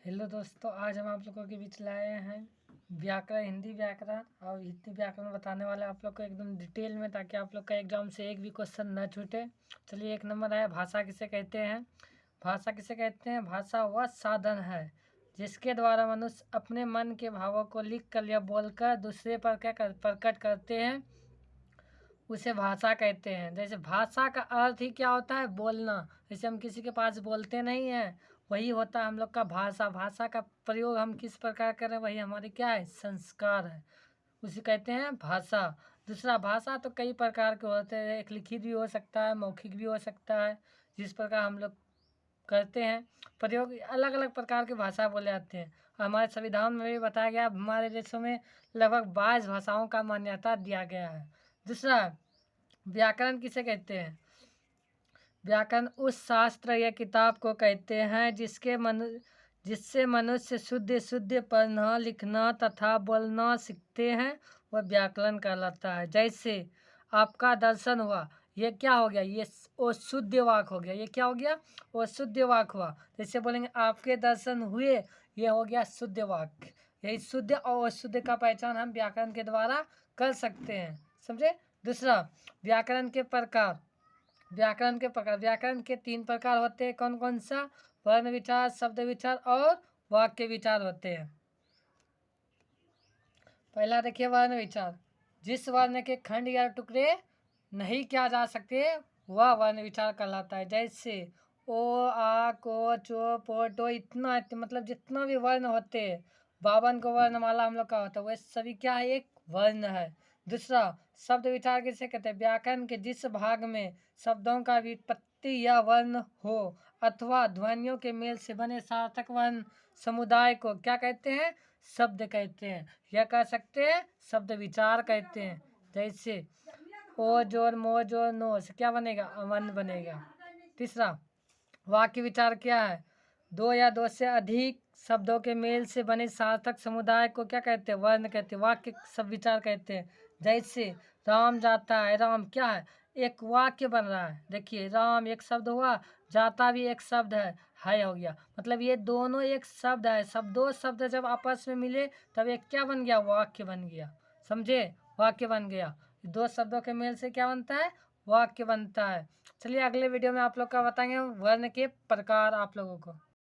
Hello दोस्तों, आज हम आप लोगों के बीच लाए हैं व्याकरण, हिंदी व्याकरण और हिंदी व्याकरण बताने वाले आप लोग को एकदम डिटेल में, ताकि आप लोग का एग्जाम से एक भी क्वेश्चन न छूटे। चलिए, एक नंबर है, भाषा किसे कहते हैं। भाषा किसे कहते हैं? भाषा वह साधन है जिसके द्वारा मनुष्य अपने मन के भावों को लिख कर या बोलकर दूसरे पर प्रकट करते हैं, उसे भाषा कहते हैं। जैसे भाषा का अर्थ ही क्या होता है? बोलना। जैसे हम किसी के पास बोलते नहीं हैं, वही होता है हम लोग का भाषा। भाषा का प्रयोग हम किस प्रकार करें, वही हमारी क्या है? संस्कार है, उसे कहते हैं भाषा। दूसरा, भाषा तो कई प्रकार के होते हैं। एक लिखित भी हो सकता है, मौखिक भी हो सकता है। जिस प्रकार हम लोग करते हैं प्रयोग, अलग अलग प्रकार की भाषा बोले जाते हैं। हमारे संविधान में भी बताया गया, हमारे देशों में लगभग 22 भाषाओं का मान्यता दिया गया है। दूसरा, व्याकरण किसे कहते हैं? व्याकरण उस शास्त्र या किताब को कहते हैं जिससे मनुष्य शुद्ध शुद्ध पढ़ना, लिखना तथा बोलना सीखते हैं, वह व्याकरण कहलाता है। जैसे आपका दर्शन हुआ, ये क्या हो गया? ये वो शुद्ध वाक हो गया। ये क्या हो गया? वो शुद्ध वाक हुआ। जैसे बोलेंगे आपके दर्शन हुए, ये हो गया शुद्ध वाक। यही शुद्ध और अशुद्ध का पहचान हम व्याकरण के द्वारा कर सकते हैं। समझे? दूसरा, व्याकरण के प्रकार। व्याकरण के 3 प्रकार होते हैं। कौन कौन सा? वर्ण विचार, शब्द विचार और वाक्य विचार होते हैं। पहला देखिए, वर्ण विचार। जिस वर्ण के खंड या टुकड़े नहीं किया जा सकते, वह वर्ण विचार कहलाता है। जैसे ओ, आ, को, चो, पो, टो, इतना मतलब जितना भी वर्ण होते हैं, 52 को वर्णमाला हम लोग का होता है, वह सभी क्या है? एक वर्ण है। दूसरा, शब्द विचार किसे कहते हैं? व्याकरण के जिस भाग में शब्दों का व्युत्पत्ति या वर्ण हो अथवा ध्वनियों के मेल से बने सार्थक वर्ण समुदाय को क्या कहते हैं? शब्द कहते हैं। यह कह सकते हैं शब्द विचार कहते हैं। जैसे ओ जोर, मो जोर, नो से क्या बनेगा? वर्ण बनेगा। तीसरा, वाक्य विचार क्या है? 2 या 2 से अधिक शब्दों के मेल से बने सार्थक समुदाय को क्या कहते हैं? वर्ण कहते हैं। वाक्य सब विचार कहते हैं। जैसे राम जाता है, राम क्या है? एक वाक्य बन रहा है। देखिए, राम एक शब्द हुआ, जाता भी एक शब्द है हो गया। मतलब ये दोनों एक शब्द है। सब दो शब्द जब आपस में मिले तब एक क्या बन गया? वाक्य बन गया। समझे? वाक्य बन गया। 2 शब्दों के मेल से क्या बनता है? वाक्य बनता है। चलिए, अगले वीडियो में आप लोग का बताएंगे वर्ण के प्रकार आप लोगों को।